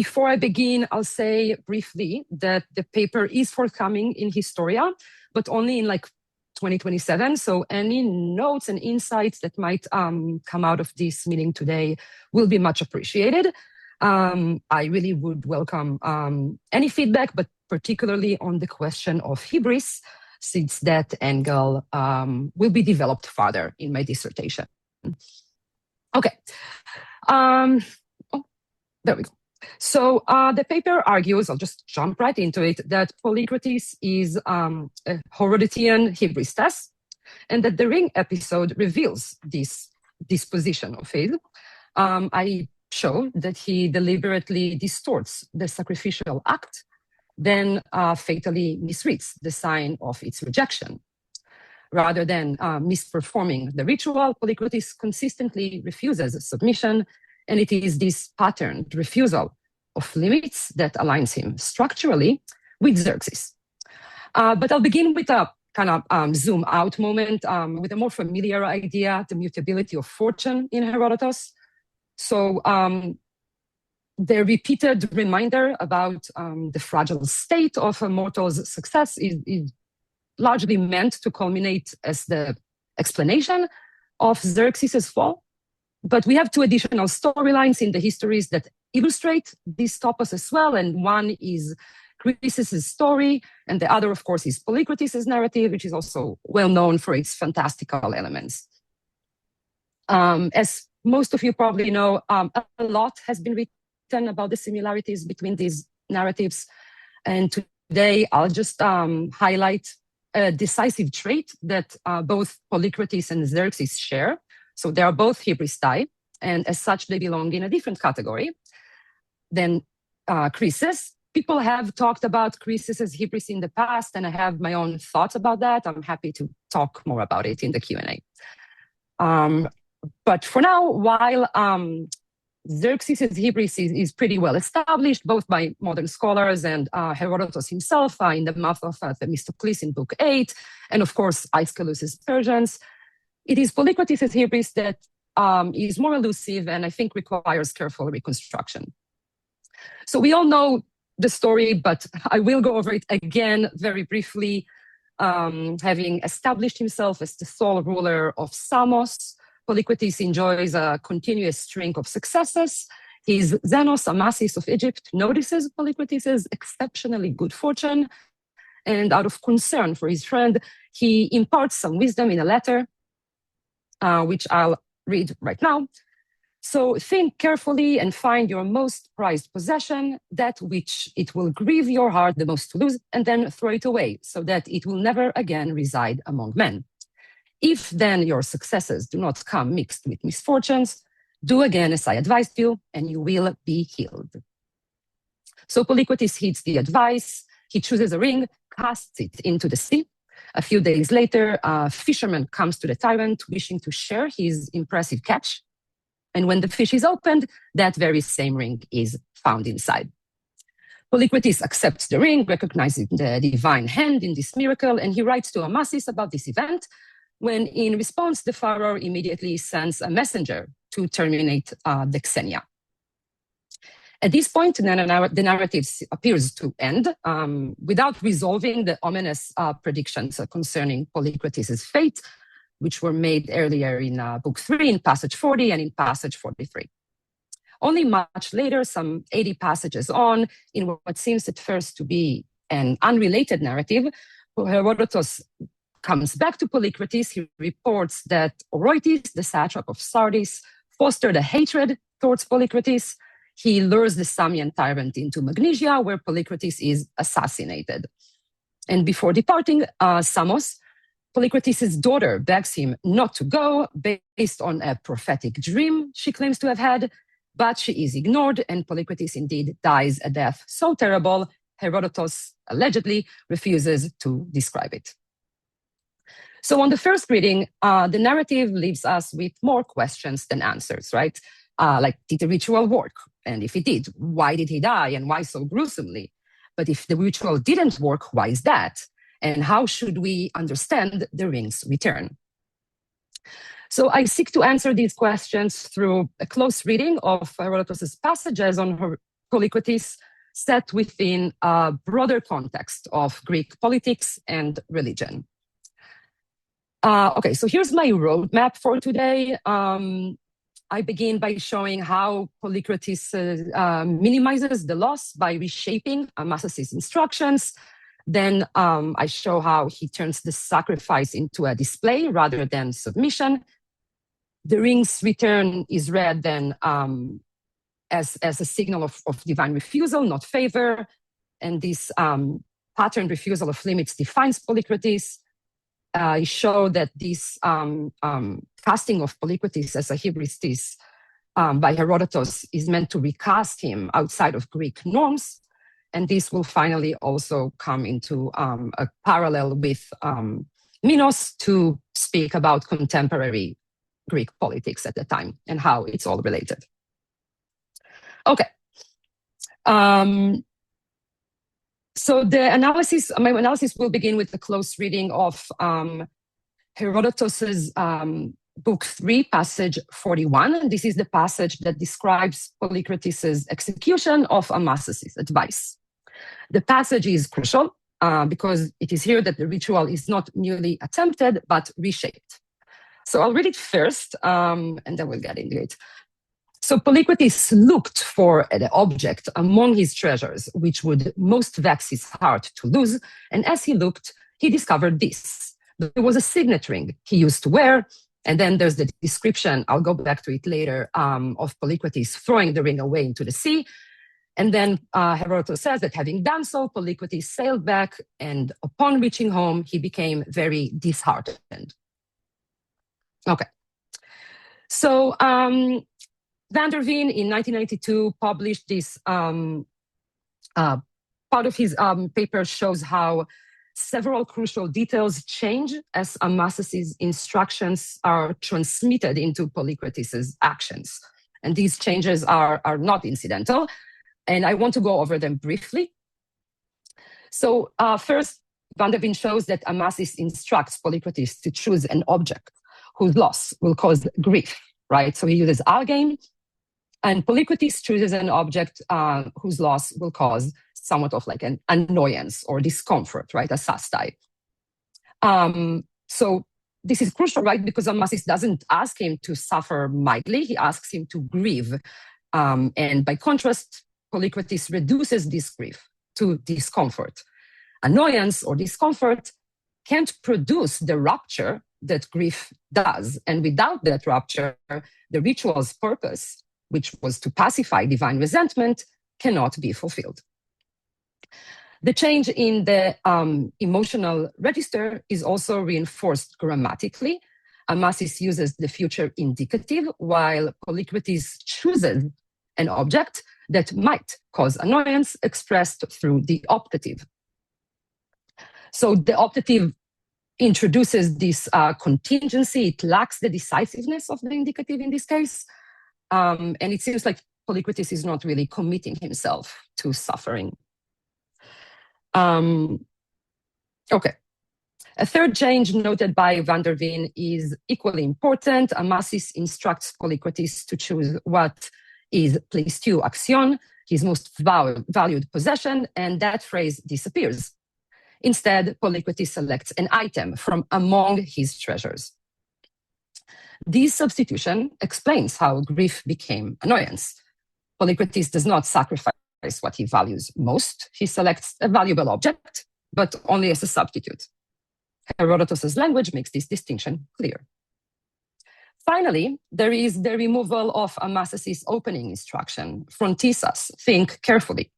Before I begin, I'll say briefly that the paper is forthcoming in Historia, but only in like 2027. So any notes and insights that might come out of this meeting today will be much appreciated. I really would welcome any feedback, but particularly on the question of hybris, since that angle will be developed further in my dissertation. Okay. There we go. So the paper argues, I'll just jump right into it, that Polycrates is a Herodotian hybris test, and that the ring episode reveals this disposition of his. I show that he deliberately distorts the sacrificial act, then fatally misreads the sign of its rejection. Rather than misperforming the ritual, Polycrates consistently refuses submission, and it is this patterned refusal of limits that aligns him structurally with Xerxes. But I'll begin with a kind of zoom out moment with a more familiar idea, the mutability of fortune in Herodotus. So the repeated reminder about the fragile state of a mortal's success is largely meant to culminate as the explanation of Xerxes' fall. But we have two additional storylines in the histories that illustrate this topos as well. And one is Croesus' story, and the other, of course, is Polycrates' narrative, which is also well known for its fantastical elements. As most of you probably know, a lot has been written about the similarities between these narratives. And today I'll just highlight a decisive trait that both Polycrates and Xerxes share. So they are both hybristae, and as such, they belong in a different category than Croesus. People have talked about Croesus' hybris in the past, and I have my own thoughts about that. I'm happy to talk more about it in the Q&A. But for now, while Xerxes' hybris is pretty well established, both by modern scholars and Herodotus himself in the mouth of Themistocles in Book 8, and of course, Aeschylus's Persians, it is Polycrates' hybris that is more elusive and I think requires careful reconstruction. So we all know the story, but I will go over it again very briefly. Having established himself as the sole ruler of Samos, Polycrates enjoys a continuous string of successes. His Xenos Amasis of Egypt notices Polycrates' exceptionally good fortune, and out of concern for his friend, he imparts some wisdom in a letter, which I'll read right now. So think carefully and find your most prized possession, that which it will grieve your heart the most to lose, and then throw it away, so that it will never again reside among men. If then your successes do not come mixed with misfortunes, do again as I advised you, and you will be healed. So Polycrates heeds the advice. He chooses a ring, casts it into the sea. A few days later, a fisherman comes to the tyrant wishing to share his impressive catch. And when the fish is opened, that very same ring is found inside. Polycrates accepts the ring, recognizing the divine hand in this miracle, and he writes to Amasis about this event, when in response, the pharaoh immediately sends a messenger to terminate the Xenia. At this point, the narrative appears to end without resolving the ominous predictions concerning Polycrates' fate, which were made earlier in Book 3, in passage 40, and in passage 43. Only much later, some 80 passages on, in what seems at first to be an unrelated narrative, Herodotus comes back to Polycrates. He reports that Oroetes, the satrap of Sardis, fostered a hatred towards Polycrates. He lures the Samian tyrant into Magnesia, where Polycrates is assassinated. And before departing Samos, Polycrates' daughter begs him not to go based on a prophetic dream she claims to have had, but she is ignored, and Polycrates indeed dies a death so terrible, Herodotus allegedly refuses to describe it. So on the first reading, the narrative leaves us with more questions than answers, right? Like, did the ritual work? And if it did, why did he die and why so gruesomely? But if the ritual didn't work, why is that? And how should we understand the ring's return? So I seek to answer these questions through a close reading of Herodotus' passages on Polycrates set within a broader context of Greek politics and religion. Okay, so here's my roadmap for today. I begin by showing how Polycrates minimizes the loss by reshaping Amasis' instructions. Then I show how he turns the sacrifice into a display rather than submission. The ring's return is read then as a signal of divine refusal, not favor. And this patterned refusal of limits defines Polycrates. I show that this casting of Polycrates as a hybristic by Herodotus is meant to recast him outside of Greek norms. And this will finally also come into a parallel with Minos to speak about contemporary Greek politics at the time and how it's all related. Okay. So my analysis will begin with the close reading of Herodotus's book 3, passage 41. This is the passage that describes Polycrates' execution of Amasis' advice. The passage is crucial because it is here that the ritual is not merely attempted, but reshaped. So I'll read it first, and then we'll get into it. So Polycrates looked for the object among his treasures, which would most vex his heart to lose. And as he looked, he discovered this. There was a signet ring he used to wear. And then there's the description, I'll go back to it later, of Polycrates throwing the ring away into the sea. And then Herodotus says that having done so, Polycrates sailed back, and upon reaching home, he became very disheartened. Okay. So Van der Veen in 1992 published this, part of his paper shows how several crucial details change as Amasis' instructions are transmitted into Polycrates' actions. And these changes are not incidental. And I want to go over them briefly. So first, Van der Veen shows that Amasis instructs Polycrates to choose an object whose loss will cause grief, right? So he uses algain, and Polycrates chooses an object whose loss will cause somewhat of like an annoyance or discomfort, right? A sastai. So this is crucial, right? Because Amasis doesn't ask him to suffer mildly, he asks him to grieve. And by contrast, Polycrates reduces this grief to discomfort. Annoyance or discomfort can't produce the rupture that grief does. And without that rupture, the ritual's purpose, which was to pacify divine resentment, cannot be fulfilled. The change in the emotional register is also reinforced grammatically. Amasis uses the future indicative, while Polycrates chooses an object that might cause annoyance expressed through the optative. So the optative introduces this contingency. It lacks the decisiveness of the indicative in this case. And it seems like Polycrates is not really committing himself to suffering. Okay. A third change noted by Van der Veen is equally important. Amasis instructs Polycrates to choose what is pleisteu axion, his most valued possession, and that phrase disappears. Instead, Polycrates selects an item from among his treasures. This substitution explains how grief became annoyance. Polycrates does not sacrifice what he values most. He selects a valuable object, but only as a substitute. Herodotus' language makes this distinction clear. Finally, there is the removal of Amasis' opening instruction, frontisas, think carefully.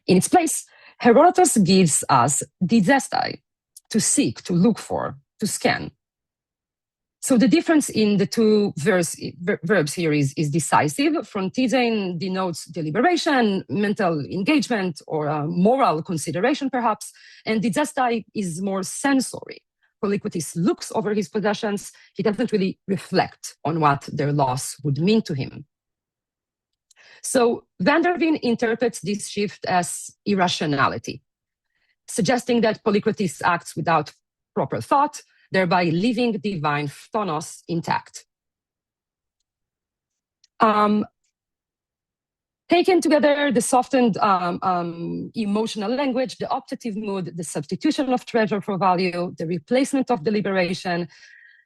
In its place, Herodotus gives us didestai, to seek, to look for, to scan. So the difference in the two verbs here is decisive. Frontizein denotes deliberation, mental engagement, or moral consideration, perhaps. And didestai is more sensory. Polycrates looks over his possessions. He doesn't really reflect on what their loss would mean to him. So Van der Veen interprets this shift as irrationality, suggesting that Polycrates acts without proper thought, thereby leaving divine phonos intact. Taken together, the softened emotional language, the optative mood, the substitution of treasure for value, the replacement of deliberation,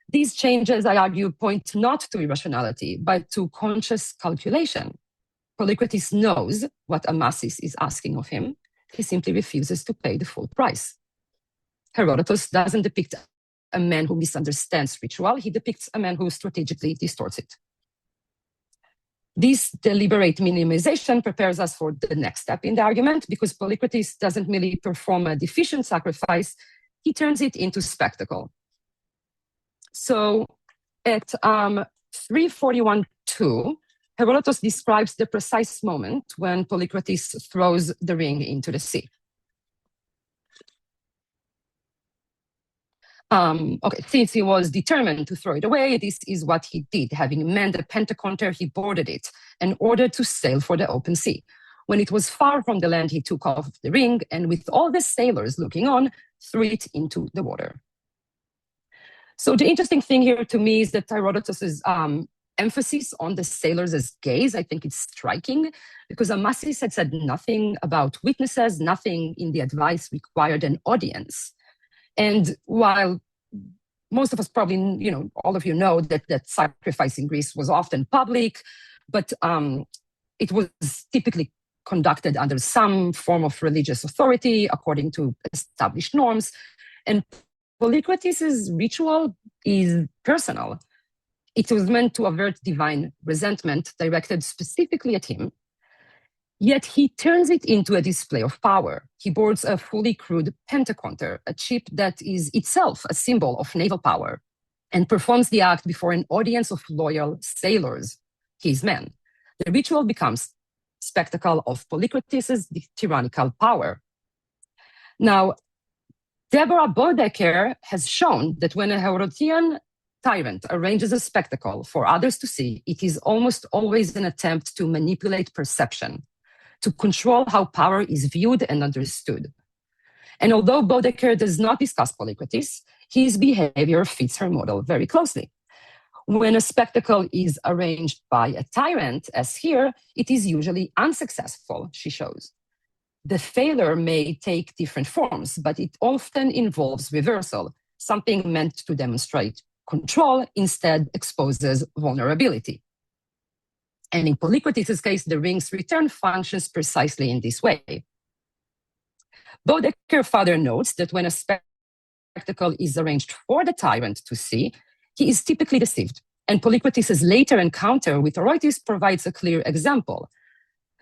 these changes, I argue, point not to irrationality, but to conscious calculation. Polycrates knows what Amasis is asking of him. He simply refuses to pay the full price. Herodotus doesn't depict a man who misunderstands ritual. He depicts a man who strategically distorts it. This deliberate minimization prepares us for the next step in the argument, because Polycrates doesn't merely perform a deficient sacrifice, he turns it into spectacle. So at 341-2, Herodotus describes the precise moment when Polycrates throws the ring into the sea. Since he was determined to throw it away, this is what he did. Having manned the pentaconter, he boarded it and ordered to sail for the open sea. When it was far from the land, he took off the ring and, with all the sailors looking on, threw it into the water. So the interesting thing here to me is that Herodotus's emphasis on the sailors' gaze, I think it's striking, because Amasis had said nothing about witnesses, nothing in the advice required an audience. And while most of us probably, all of you know that sacrifice in Greece was often public, but it was typically conducted under some form of religious authority according to established norms. And Polycrates' ritual is personal. It was meant to avert divine resentment directed specifically at him. Yet he turns it into a display of power. He boards a fully crewed pentaconter, a ship that is itself a symbol of naval power, and performs the act before an audience of loyal sailors, his men. The ritual becomes spectacle of Polycrates' tyrannical power. Now, Deborah Bodecker has shown that when a Herodian tyrant arranges a spectacle for others to see, it is almost always an attempt to manipulate perception, to control how power is viewed and understood. And although Bodecker does not discuss Polycrates, his behavior fits her model very closely. When a spectacle is arranged by a tyrant, as here, it is usually unsuccessful, she shows. The failure may take different forms, but it often involves reversal. Something meant to demonstrate control instead exposes vulnerability. And in Polycrates' case, the ring's return functions precisely in this way. Bodecker further notes that when a spectacle is arranged for the tyrant to see, he is typically deceived. And Polycrates' later encounter with Herodotus provides a clear example.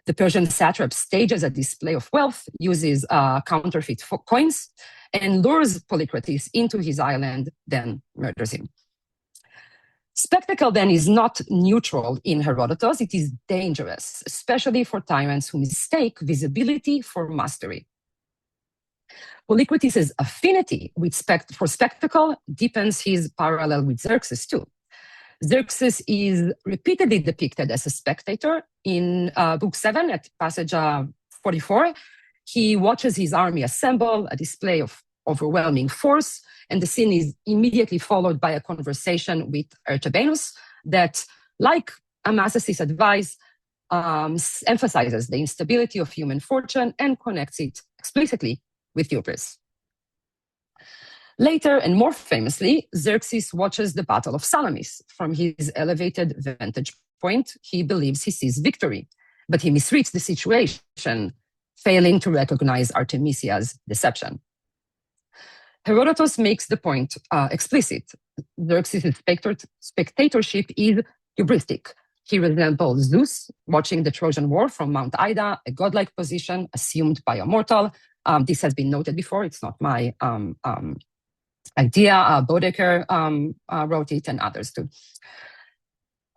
The Persian satrap stages a display of wealth, uses counterfeit coins, and lures Polycrates into his island, then murders him. Spectacle then is not neutral in Herodotus, it is dangerous, especially for tyrants who mistake visibility for mastery. Polycrates' affinity for spectacle deepens his parallel with Xerxes too. Xerxes is repeatedly depicted as a spectator. In Book 7, at passage 44, he watches his army assemble, a display of overwhelming force, and the scene is immediately followed by a conversation with Artabanus that, like Amasis' advice, emphasizes the instability of human fortune and connects it explicitly with hubris. Later, and more famously, Xerxes watches the Battle of Salamis. From his elevated vantage point, he believes he sees victory, but he misreads the situation, failing to recognize Artemisia's deception. Herodotus makes the point explicit. Xerxes' spectatorship is hybristic. He resembles Zeus watching the Trojan War from Mount Ida, a godlike position assumed by a mortal. This has been noted before. It's not my idea. Bodecker wrote it, and others too.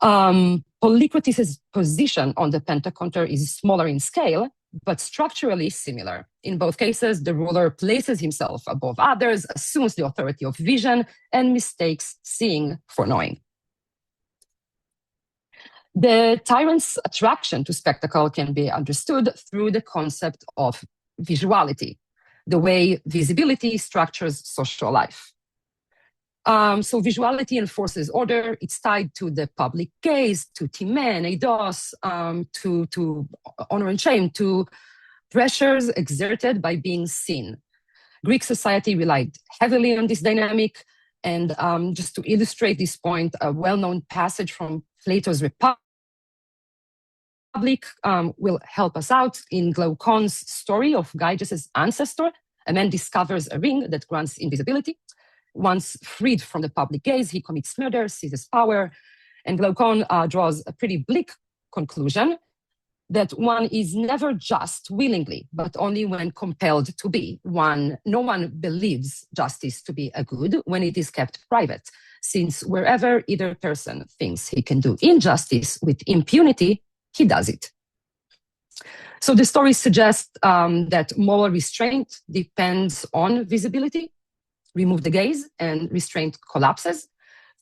Polycrates' position on the pentaconter is smaller in scale, but structurally similar. In both cases, the ruler places himself above others, assumes the authority of vision, and mistakes seeing for knowing. The tyrant's attraction to spectacle can be understood through the concept of visuality, the way visibility structures social life. So visuality enforces order. It's tied to the public gaze, to timen, eidos, to honor and shame, to pressures exerted by being seen. Greek society relied heavily on this dynamic. And just to illustrate this point, a well-known passage from Plato's Republic will help us out. In Glaucon's story of Gyges' ancestor, a man discovers a ring that grants invisibility. Once freed from the public gaze, he commits murder, seizes power, and Glaucon draws a pretty bleak conclusion that one is never just willingly, but only when compelled to be. No one believes justice to be a good when it is kept private, since wherever either person thinks he can do injustice with impunity, he does it. So the story suggests that moral restraint depends on visibility. Remove the gaze and restraint collapses.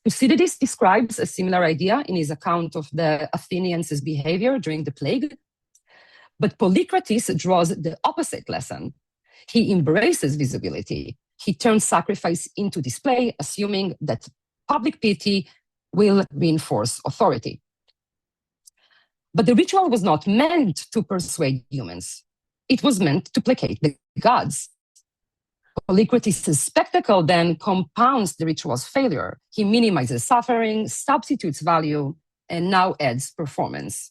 Thucydides describes a similar idea in his account of the Athenians' behavior during the plague. But Polycrates draws the opposite lesson. He embraces visibility. He turns sacrifice into display, assuming that public pity will reinforce authority. But the ritual was not meant to persuade humans. It was meant to placate the gods. Polycrates' spectacle then compounds the ritual's failure. He minimizes suffering, substitutes value, and now adds performance.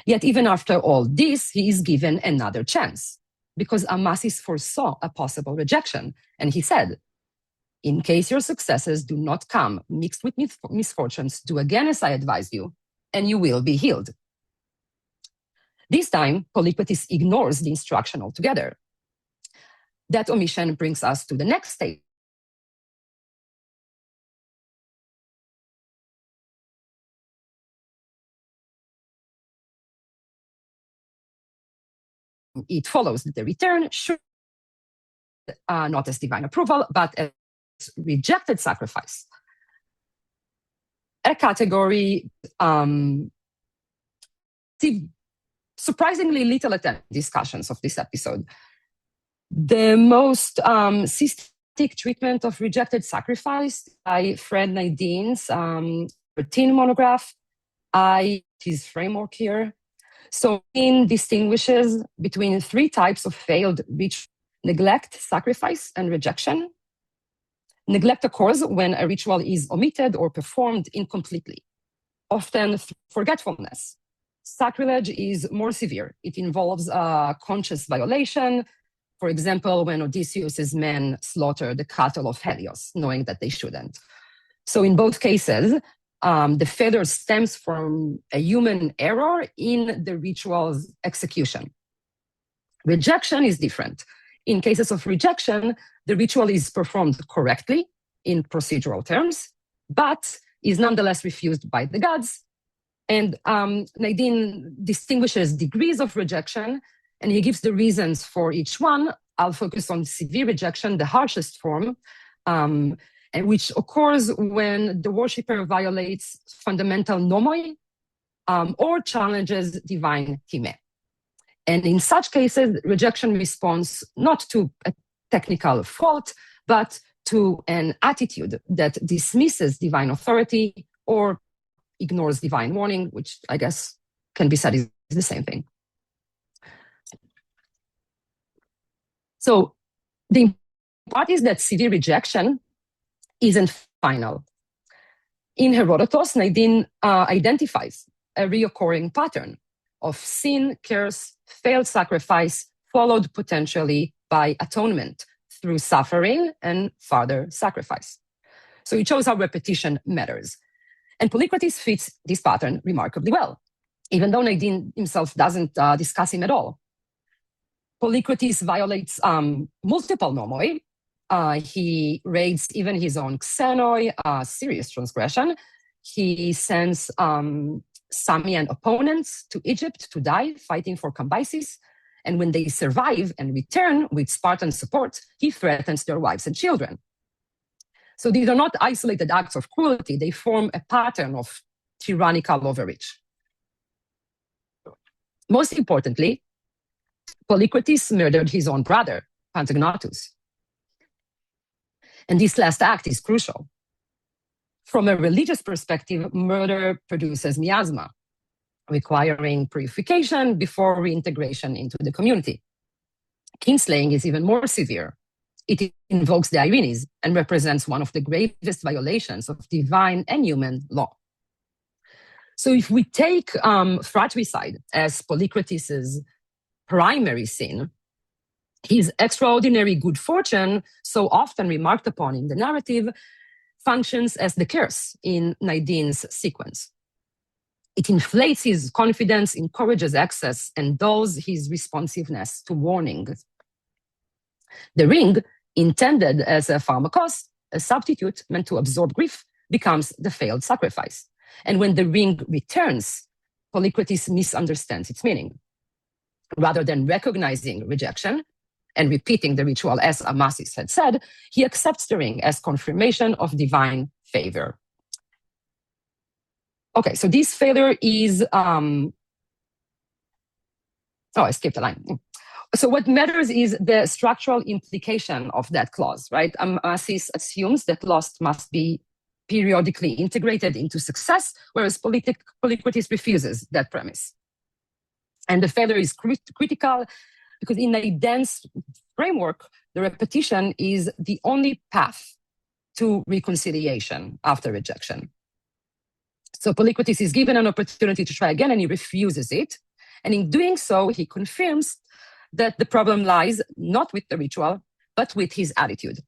Yet even after all this, he is given another chance, because Amasis foresaw a possible rejection. And he said, in case your successes do not come mixed with misfortunes, do again as I advise you, and you will be healed. This time, Polycrates ignores the instruction altogether. That omission brings us to the next stage. It follows that the return should not as divine approval, but as rejected sacrifice. A category surprisingly little attended discussions of this episode. The most systematic treatment of rejected sacrifice by Fred Naidine's 13 monograph, his framework here. So Naidine distinguishes between three types of failed ritual: neglect, sacrifice, and rejection. Neglect occurs when a ritual is omitted or performed incompletely, often through forgetfulness. Sacrilege is more severe. It involves a conscious violation. For example, when Odysseus's men slaughter the cattle of Helios, knowing that they shouldn't. So in both cases, the failure stems from a human error in the ritual's execution. Rejection is different. In cases of rejection, the ritual is performed correctly in procedural terms, but is nonetheless refused by the gods. And Naidine distinguishes degrees of rejection, and he gives the reasons for each one. I'll focus on severe rejection, the harshest form, and which occurs when the worshipper violates fundamental nomoi or challenges divine time. And in such cases, rejection responds not to a technical fault, but to an attitude that dismisses divine authority or ignores divine warning, which I guess can be said is the same thing. So the part is that severe rejection isn't final. In Herodotus, Naidine identifies a reoccurring pattern of sin, curse, failed sacrifice, followed potentially by atonement through suffering and further sacrifice. So it shows how repetition matters. And Polycrates fits this pattern remarkably well, even though Naidine himself doesn't discuss him at all. Polycrates violates multiple nomoi. He raids even his own xenoi, serious transgression. He sends Samian opponents to Egypt to die, fighting for Cambyses. And when they survive and return with Spartan support, he threatens their wives and children. So these are not isolated acts of cruelty. They form a pattern of tyrannical overreach. Most importantly, Polycrates murdered his own brother, Pantagnatus. And this last act is crucial. From a religious perspective, murder produces miasma, requiring purification before reintegration into the community. Kinslaying is even more severe. It invokes the ironies and represents one of the gravest violations of divine and human law. So if we take fratricide as Polycrates' primary sin, his extraordinary good fortune, so often remarked upon in the narrative, functions as the curse in Nadine's sequence. It inflates his confidence, encourages access, and dulls his responsiveness to warning. The ring, intended as a pharmakos, a substitute meant to absorb grief, becomes the failed sacrifice. And when the ring returns, Polycrates misunderstands its meaning. Rather than recognizing rejection and repeating the ritual as Amasis had said, he accepts the ring as confirmation of divine favor. Okay, so this failure is, I skipped a line. So what matters is the structural implication of that clause, right? Amasis assumes that loss must be periodically integrated into success, whereas Polycrates refuses that premise. And the failure is critical because in a dense framework, the repetition is the only path to reconciliation after rejection. So Polycrates is given an opportunity to try again and he refuses it. And in doing so, he confirms that the problem lies not with the ritual, but with his attitude.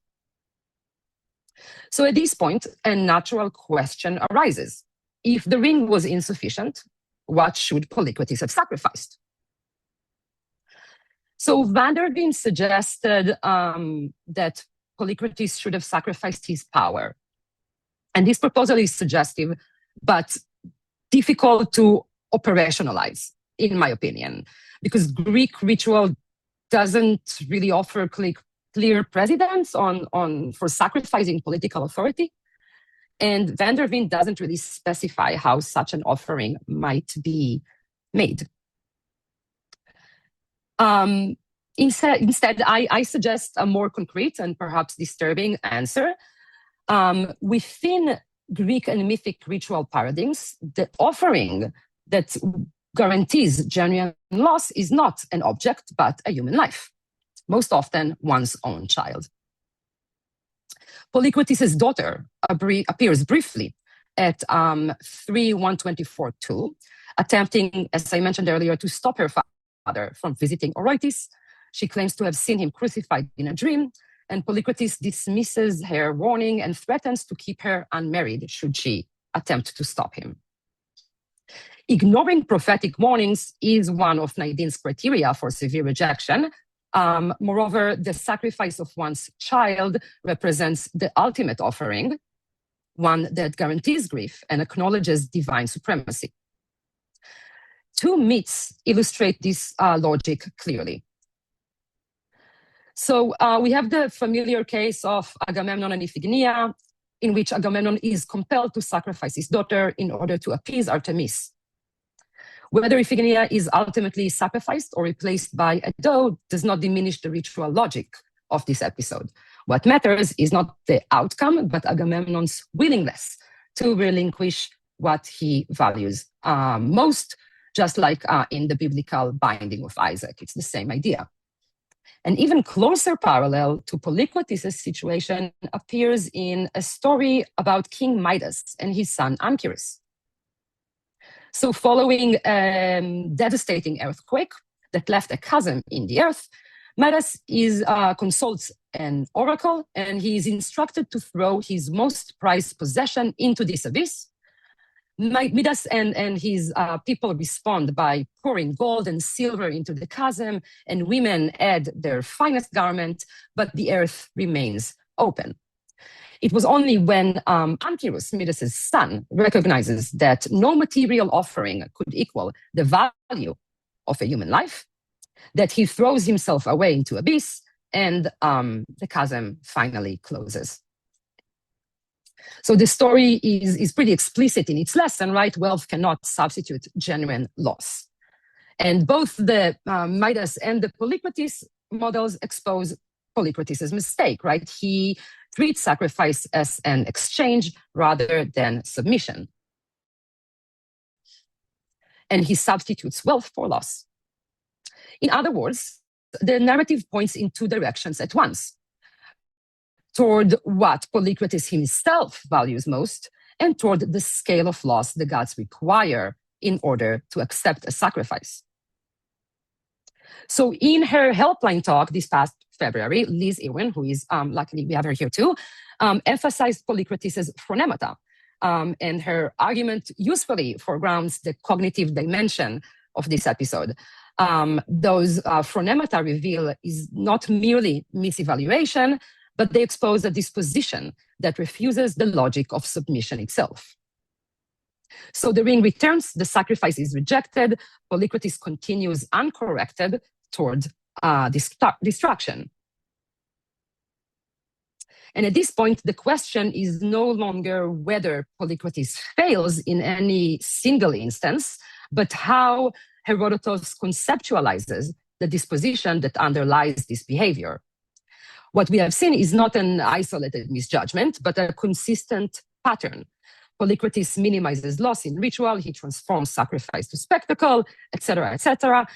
So at this point, a natural question arises. If the ring was insufficient, what should Polycrates have sacrificed? So Van der Veen suggested that Polycrates should have sacrificed his power. And this proposal is suggestive, but difficult to operationalize, in my opinion, because Greek ritual doesn't really offer clear precedents for sacrificing political authority. And Van der Veen doesn't really specify how such an offering might be made. Instead, I suggest a more concrete and perhaps disturbing answer. Within Greek and mythic ritual paradigms, the offering that guarantees genuine loss is not an object, but a human life, most often one's own child. Polycrates' daughter appears briefly at 3:124-2, attempting, as I mentioned earlier, to stop her father from visiting Herodotus. She claims to have seen him crucified in a dream, and Polycrates dismisses her warning and threatens to keep her unmarried should she attempt to stop him. Ignoring prophetic warnings is one of Nadine's criteria for severe rejection. Moreover, the sacrifice of one's child represents the ultimate offering, one that guarantees grief and acknowledges divine supremacy. Two myths illustrate this logic clearly. So we have the familiar case of Agamemnon and Iphigenia, in which Agamemnon is compelled to sacrifice his daughter in order to appease Artemis. Whether Iphigenia is ultimately sacrificed or replaced by a doe does not diminish the ritual logic of this episode. What matters is not the outcome, but Agamemnon's willingness to relinquish what he values most, just like in the biblical binding of Isaac. It's the same idea. An even closer parallel to Polycrates' situation appears in a story about King Midas and his son Anchises. So following a devastating earthquake that left a chasm in the earth, Midas consults an oracle and he is instructed to throw his most prized possession into this abyss. Midas and his people respond by pouring gold and silver into the chasm, and women add their finest garment, but the earth remains open. It was only when Anchises, Midas' son, recognizes that no material offering could equal the value of a human life that he throws himself away into the abyss, and the chasm finally closes. So the story is pretty explicit in its lesson, right? Wealth cannot substitute genuine loss. And both the Midas and the Polycrates models expose Polycrates' mistake, right? He treats sacrifice as an exchange rather than submission. And he substitutes wealth for loss. In other words, the narrative points in two directions at once, toward what Polycrates himself values most, and toward the scale of loss the gods require in order to accept a sacrifice. So in her helpline talk this past February, Liz Irwin, who is luckily we have her here too, emphasized Polycrates' phronemata, and her argument usefully foregrounds the cognitive dimension of this episode. Those phronemata reveal is not merely misevaluation, but they expose a disposition that refuses the logic of submission itself. So the ring returns, the sacrifice is rejected, Polycrates continues uncorrected toward destruction. And at this point, the question is no longer whether Polycrates fails in any single instance, but how Herodotus conceptualizes the disposition that underlies this behavior. What we have seen is not an isolated misjudgment, but a consistent pattern. Polycrates minimizes loss in ritual, he transforms sacrifice to spectacle, etc., etc.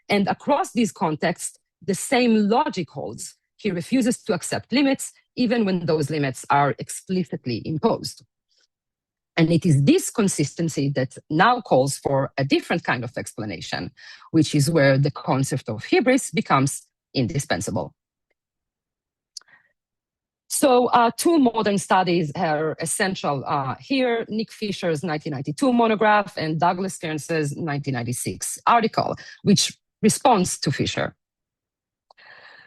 And across these contexts, the same logic holds. He refuses to accept limits, even when those limits are explicitly imposed. And it is this consistency that now calls for a different kind of explanation, which is where the concept of hybris becomes indispensable. So two modern studies are essential here, Nick Fisher's 1992 monograph and Douglas Kearns' 1996 article, which responds to Fisher.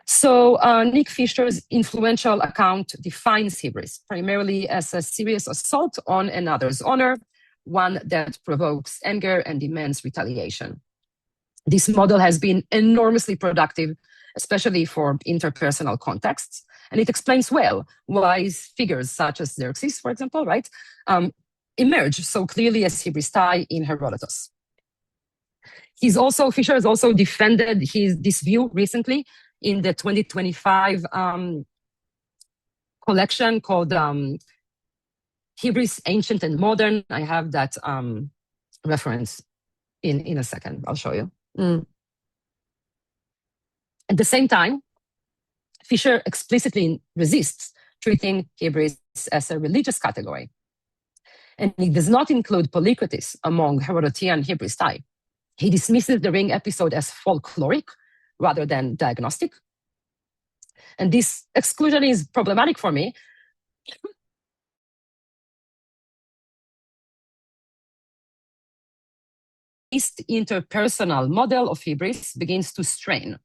So Nick Fisher's influential account defines hybris primarily as a serious assault on another's honor, one that provokes anger and demands retaliation. This model has been enormously productive, especially for interpersonal contexts, and it explains well why figures such as Xerxes, for example, right, emerge so clearly as hybristae in Herodotus. Fisher has also defended this view recently in the 2025 collection called Hybris, Ancient and Modern. I have that reference in a second. I'll show you. At the same time, Fisher explicitly resists treating hybris as a religious category. And he does not include Polycrates among Herodotian hybristae. He dismisses the ring episode as folkloric rather than diagnostic. And this exclusion is problematic for me. This interpersonal model of hybris begins to strain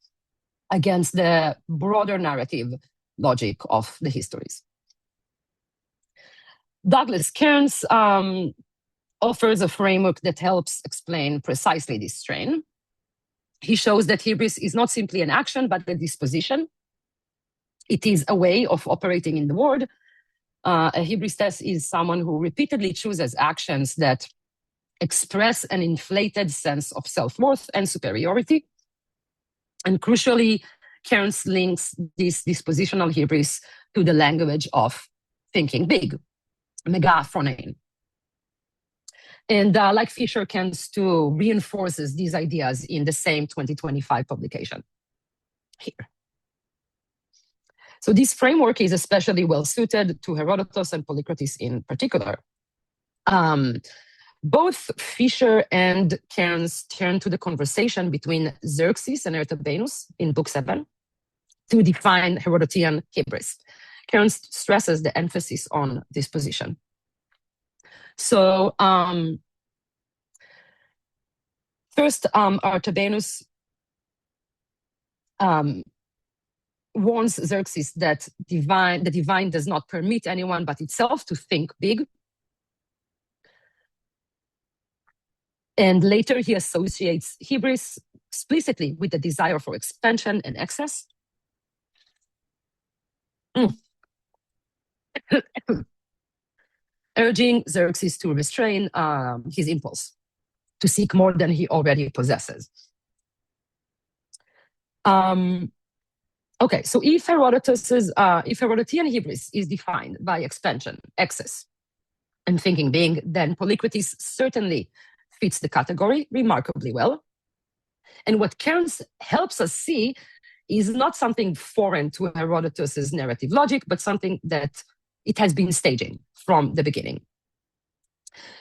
against the broader narrative logic of the histories. Douglas Kearns offers a framework that helps explain precisely this strain. He shows that hybris is not simply an action, but a disposition. It is a way of operating in the world. A hybristes is someone who repeatedly chooses actions that express an inflated sense of self-worth and superiority. And crucially, Kearns links this dispositional hybris to the language of thinking big, megaphronein. And like Fisher, Kearns too reinforces these ideas in the same 2025 publication here. So this framework is especially well suited to Herodotus and Polycrates in particular. Both Fisher and Kearns turn to the conversation between Xerxes and Artabanus in Book 7 to define Herodotian hybris. Kearns stresses the emphasis on disposition. So first, Artabanus warns Xerxes that the divine does not permit anyone but itself to think big. And later he associates hybris explicitly with the desire for expansion and excess. Urging Xerxes to restrain his impulse to seek more than he already possesses. Okay, so if Herodotian hybris is defined by expansion, excess, and thinking being, then Polycrates certainly fits the category remarkably well. And what Kearns helps us see is not something foreign to Herodotus's narrative logic, but something that it has been staging from the beginning.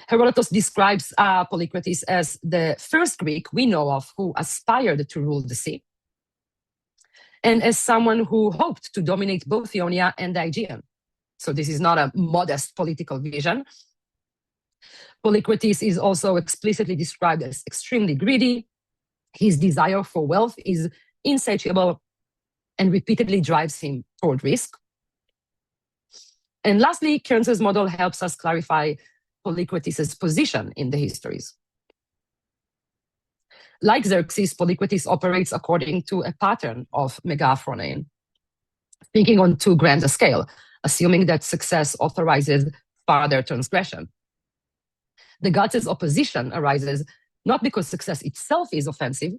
Herodotus describes Polycrates as the first Greek we know of who aspired to rule the sea, and as someone who hoped to dominate both Ionia and the Aegean. So this is not a modest political vision. Polycrates is also explicitly described as extremely greedy. His desire for wealth is insatiable and repeatedly drives him toward risk. And lastly, Kearns' model helps us clarify Polycrates' position in the histories. Like Xerxes, Polycrates operates according to a pattern of megaphronein, thinking on too grand a scale, assuming that success authorizes further transgression. The gods' opposition arises not because success itself is offensive,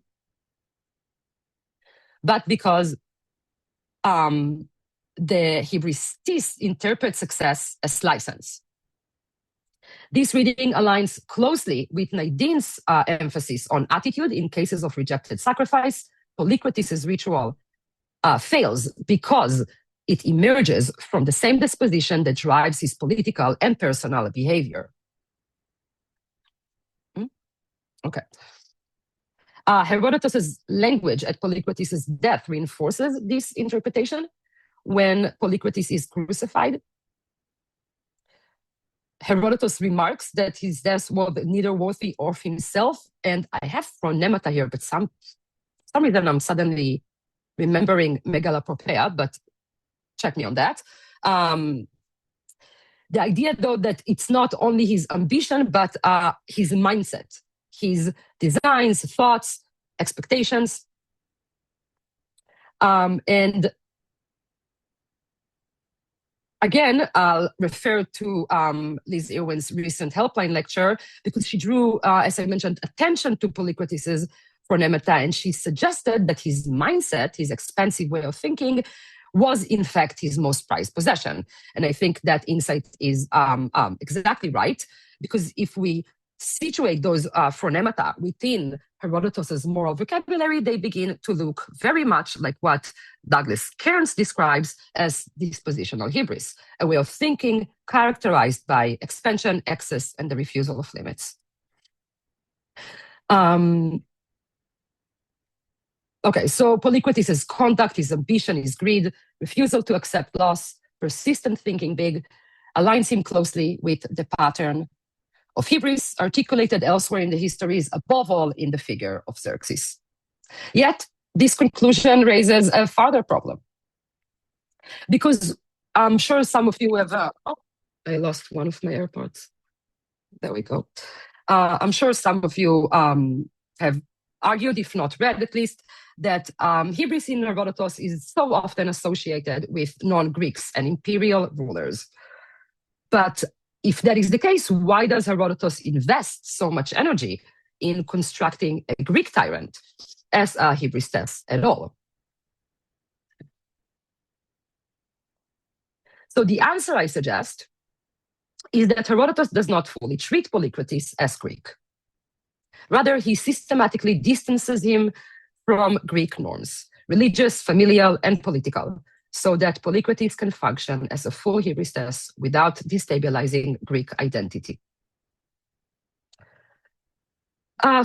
but because the hybrists interpret success as license. This reading aligns closely with Nadine's emphasis on attitude in cases of rejected sacrifice. Polycrates' ritual fails because it emerges from the same disposition that drives his political and personal behavior. Okay. Herodotus' language at Polycrates' death reinforces this interpretation. When Polycrates is crucified, Herodotus remarks that his death was neither worthy of himself, and I have phronemata here, but some reason I'm suddenly remembering megalopropeia, but check me on that. The idea, though, that it's not only his ambition, but his mindset, his designs, thoughts, expectations. And again, I'll refer to Liz Irwin's recent Helpline lecture because she drew, as I mentioned, attention to Polycrates' phronemata, and she suggested that his mindset, his expansive way of thinking, was in fact his most prized possession. And I think that insight is exactly right, because if we situate those phronemata within Herodotus' moral vocabulary, they begin to look very much like what Douglas Kearns describes as dispositional hybris, a way of thinking characterized by expansion, excess, and the refusal of limits. Okay, so Polycrates' conduct, his ambition, his greed, refusal to accept loss, persistent thinking big, aligns him closely with the pattern of hybris articulated elsewhere in the histories, above all in the figure of Xerxes. Yet, this conclusion raises a further problem. Because I'm sure some of you have... oh, I lost one of my AirPods. There we go. I'm sure some of you have argued, if not read at least, that hybris in Herodotus is so often associated with non-Greeks and imperial rulers. But if that is the case, why does Herodotus invest so much energy in constructing a Greek tyrant as a hybristes at all? So the answer I suggest is that Herodotus does not fully treat Polycrates as Greek. Rather, he systematically distances him from Greek norms, religious, familial, and political, so that Polycrates can function as a full hybristes without destabilizing Greek identity.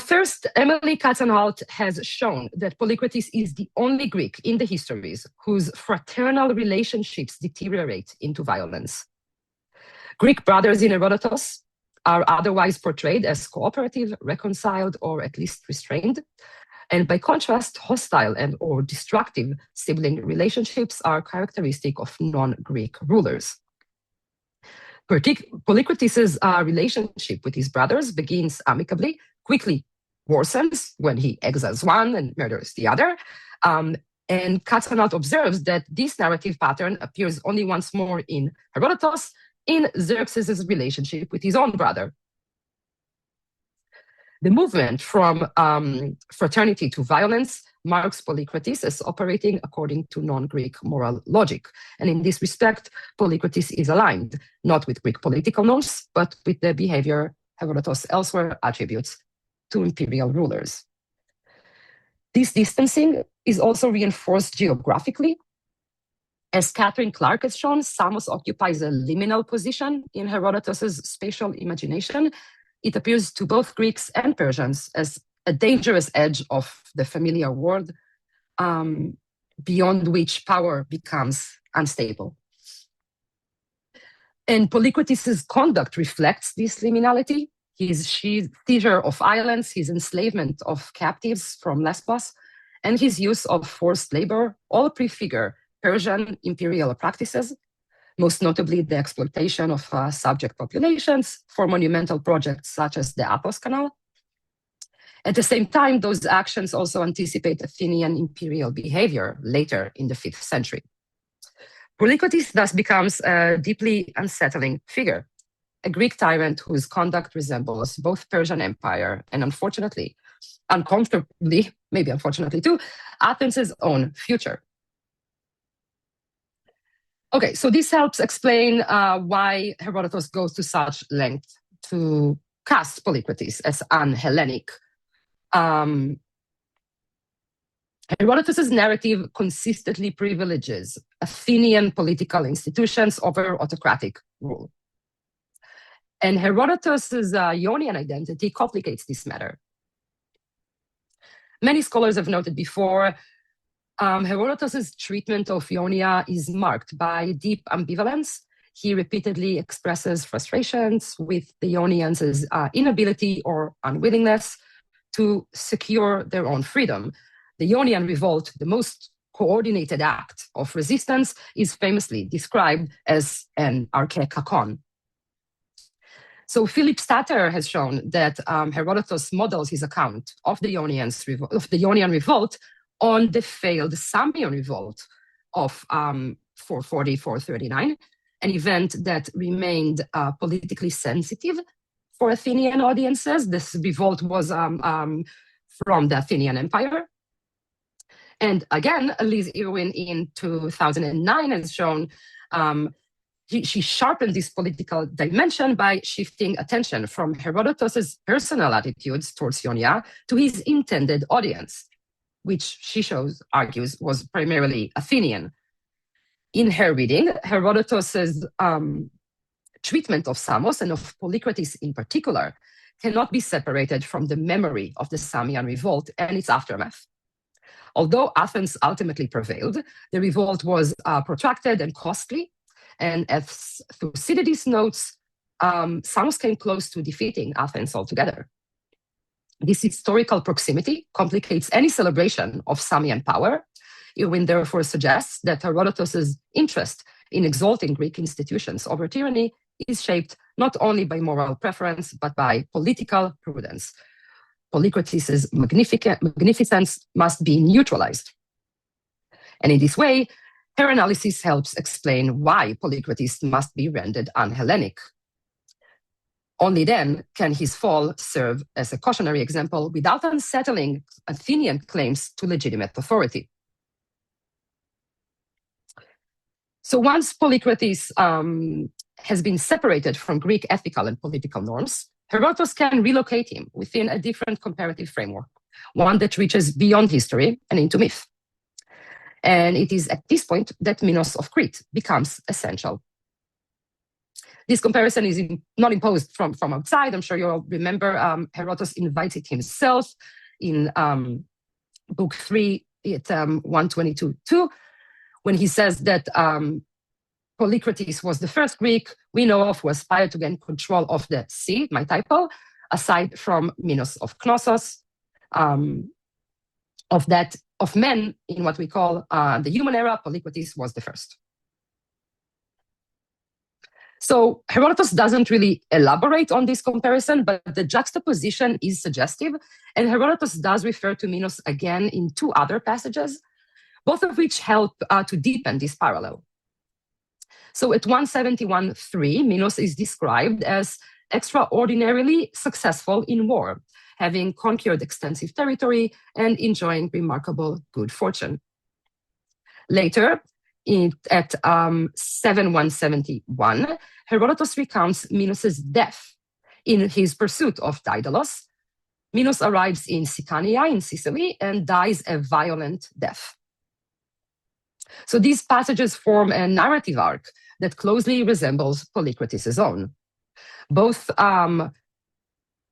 First, Emily Katzenholt has shown that Polycrates is the only Greek in the histories whose fraternal relationships deteriorate into violence. Greek brothers in Herodotus are otherwise portrayed as cooperative, reconciled, or at least restrained. And by contrast, hostile and or destructive sibling relationships are characteristic of non-Greek rulers. Polycrates' relationship with his brothers begins amicably, quickly worsens when he exiles one and murders the other. And Katzenholt observes that this narrative pattern appears only once more in Herodotus, in Xerxes' relationship with his own brother. The movement from fraternity to violence marks Polycrates as operating according to non-Greek moral logic. And in this respect, Polycrates is aligned, not with Greek political norms, but with the behavior Herodotus elsewhere attributes to imperial rulers. This distancing is also reinforced geographically. As Catherine Clark has shown, Samos occupies a liminal position in Herodotus's spatial imagination. It appears to both Greeks and Persians as a dangerous edge of the familiar world, beyond which power becomes unstable. And Polycrates' conduct reflects this liminality. His seizure of islands, his enslavement of captives from Lesbos, and his use of forced labor all prefigure Persian imperial practices, most notably the exploitation of subject populations for monumental projects such as the Athos Canal. At the same time, those actions also anticipate Athenian imperial behavior later in the 5th century. Polycrates thus becomes a deeply unsettling figure, a Greek tyrant whose conduct resembles both Persian Empire and, unfortunately, uncomfortably, maybe unfortunately too, Athens' own future. Okay, so this helps explain why Herodotus goes to such length to cast Polycrates as un-Hellenic. Herodotus' narrative consistently privileges Athenian political institutions over autocratic rule. And Herodotus' Ionian identity complicates this matter. Many scholars have noted before, Herodotus' treatment of Ionia is marked by deep ambivalence. He repeatedly expresses frustrations with the Ionians' inability or unwillingness to secure their own freedom. The Ionian revolt, the most coordinated act of resistance, is famously described as an archaikakon. So Philip Statter has shown that Herodotus models his account of the Ionian revolt on the failed Samian revolt of 440-439, an event that remained politically sensitive for Athenian audiences. This revolt was from the Athenian Empire. And again, Liz Irwin in 2009 has shown she sharpened this political dimension by shifting attention from Herodotus' personal attitudes towards Ionia to his intended audience, which she argues was primarily Athenian. In her reading, Herodotus' treatment of Samos and of Polycrates in particular cannot be separated from the memory of the Samian revolt and its aftermath. Although Athens ultimately prevailed, the revolt was protracted and costly, and as Thucydides notes, Samos came close to defeating Athens altogether. This historical proximity complicates any celebration of Samian power. Irwin therefore suggests that Herodotus' interest in exalting Greek institutions over tyranny is shaped not only by moral preference, but by political prudence. Polycrates' magnificence must be neutralized. And in this way, her analysis helps explain why Polycrates must be rendered un-Hellenic. Only then can his fall serve as a cautionary example without unsettling Athenian claims to legitimate authority. So once Polycrates has been separated from Greek ethical and political norms, Herodotus can relocate him within a different comparative framework, one that reaches beyond history and into myth. And it is at this point that Minos of Crete becomes essential. This comparison is not imposed from outside. I'm sure you all remember Herodotus invites it himself in book 3 at 122.2, when he says that Polycrates was the first Greek we know of who aspired to gain control of the sea, my typo, aside from Minos of Knossos, of men in what we call the human era. Polycrates was the first. So Herodotus doesn't really elaborate on this comparison, but the juxtaposition is suggestive, and Herodotus does refer to Minos again in 2 other passages, both of which help to deepen this parallel. So at 171.3, Minos is described as extraordinarily successful in war, having conquered extensive territory and enjoying remarkable good fortune. Later, at 7171, Herodotus recounts Minos's death in his pursuit of Daedalus. Minos arrives in Sicania in Sicily and dies a violent death. So these passages form a narrative arc that closely resembles Polycrates' own. Both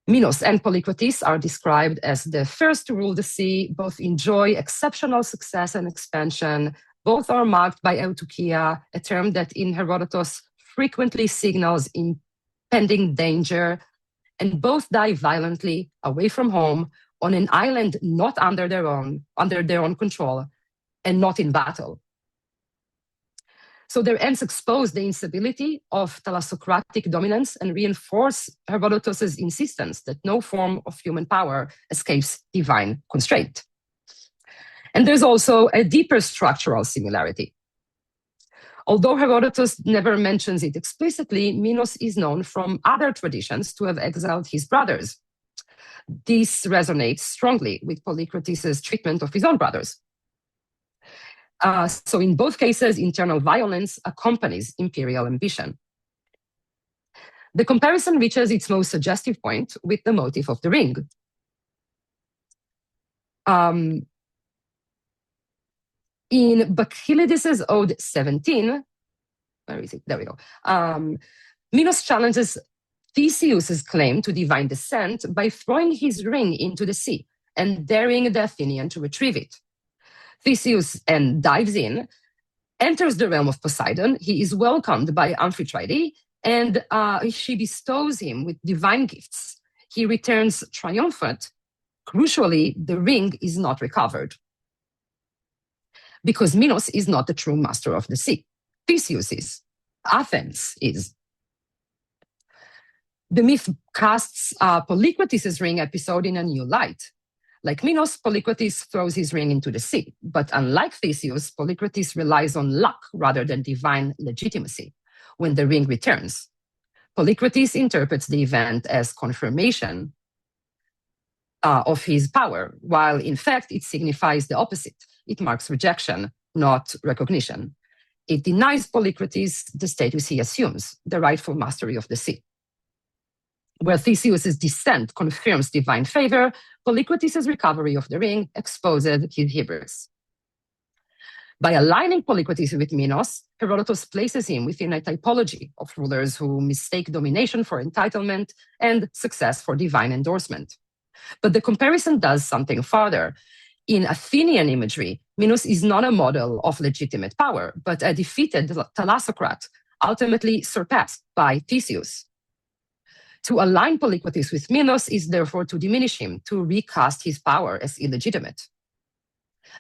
Minos and Polycrates are described as the first to rule the sea, both enjoy exceptional success and expansion. Both are marked by eutoukia, a term that in Herodotus frequently signals impending danger, and both die violently away from home on an island not under their own control, and not in battle. So their ends expose the instability of thalassocratic dominance and reinforce Herodotus' insistence that no form of human power escapes divine constraint. And there's also a deeper structural similarity. Although Herodotus never mentions it explicitly, Minos is known from other traditions to have exiled his brothers. This resonates strongly with Polycrates' treatment of his own brothers. So in both cases, internal violence accompanies imperial ambition. The comparison reaches its most suggestive point with the motif of the ring. In Bacchylides' Ode 17, where is it? There we go. Minos challenges Theseus' claim to divine descent by throwing his ring into the sea and daring the Athenian to retrieve it. Theseus dives in, enters the realm of Poseidon. He is welcomed by Amphitrite, and she bestows him with divine gifts. He returns triumphant. Crucially, the ring is not recovered, because Minos is not the true master of the sea. Theseus is. Athens is. The myth casts Polycrates' ring episode in a new light. Like Minos, Polycrates throws his ring into the sea. But unlike Theseus, Polycrates relies on luck rather than divine legitimacy when the ring returns. Polycrates interprets the event as confirmation of his power, while in fact it signifies the opposite. It marks rejection, not recognition. It denies Polycrates the status he assumes, the rightful mastery of the sea. Where Theseus' descent confirms divine favor, Polycrates' recovery of the ring exposes his hybris. By aligning Polycrates with Minos, Herodotus places him within a typology of rulers who mistake domination for entitlement and success for divine endorsement. But the comparison does something farther. In Athenian imagery, Minos is not a model of legitimate power, but a defeated thalassocrat, ultimately surpassed by Theseus. To align Polycrates with Minos is therefore to diminish him, to recast his power as illegitimate.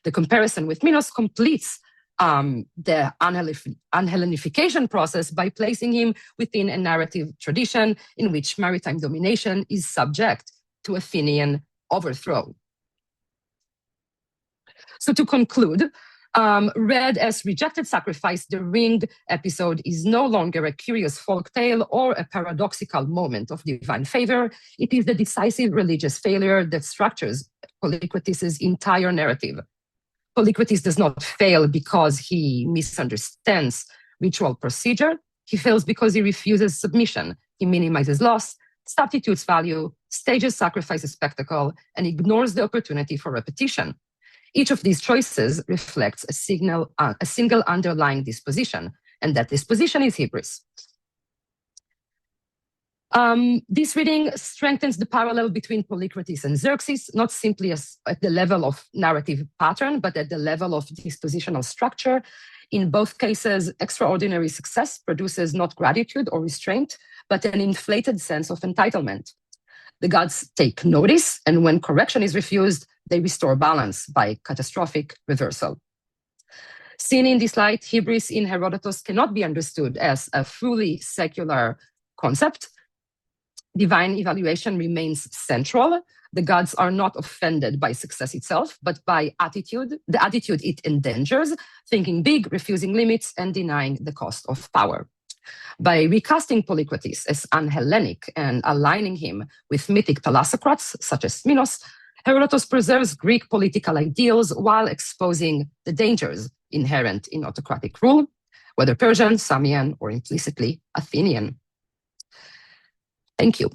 The comparison with Minos completes the unhellenification process by placing him within a narrative tradition in which maritime domination is subject to Athenian overthrow. So to conclude, read as rejected sacrifice, the ring episode is no longer a curious folk tale or a paradoxical moment of divine favor. It is the decisive religious failure that structures Polycrates' entire narrative. Polycrates does not fail because he misunderstands ritual procedure. He fails because he refuses submission. He minimizes loss, substitutes value, stages sacrifice as spectacle, and ignores the opportunity for repetition. Each of these choices reflects a single underlying disposition, and that disposition is hybris. This reading strengthens the parallel between Polycrates and Xerxes, not simply at the level of narrative pattern, but at the level of dispositional structure. In both cases, extraordinary success produces not gratitude or restraint, but an inflated sense of entitlement. The gods take notice, and when correction is refused, they restore balance by catastrophic reversal. Seen in this light, hybris in Herodotus cannot be understood as a fully secular concept. Divine evaluation remains central. The gods are not offended by success itself, but by the attitude it endangers, thinking big, refusing limits, and denying the cost of power. By recasting Polycrates as un-Hellenic and aligning him with mythic thalassocrats such as Minos, Herodotus preserves Greek political ideals while exposing the dangers inherent in autocratic rule, whether Persian, Samian, or implicitly Athenian. Thank you.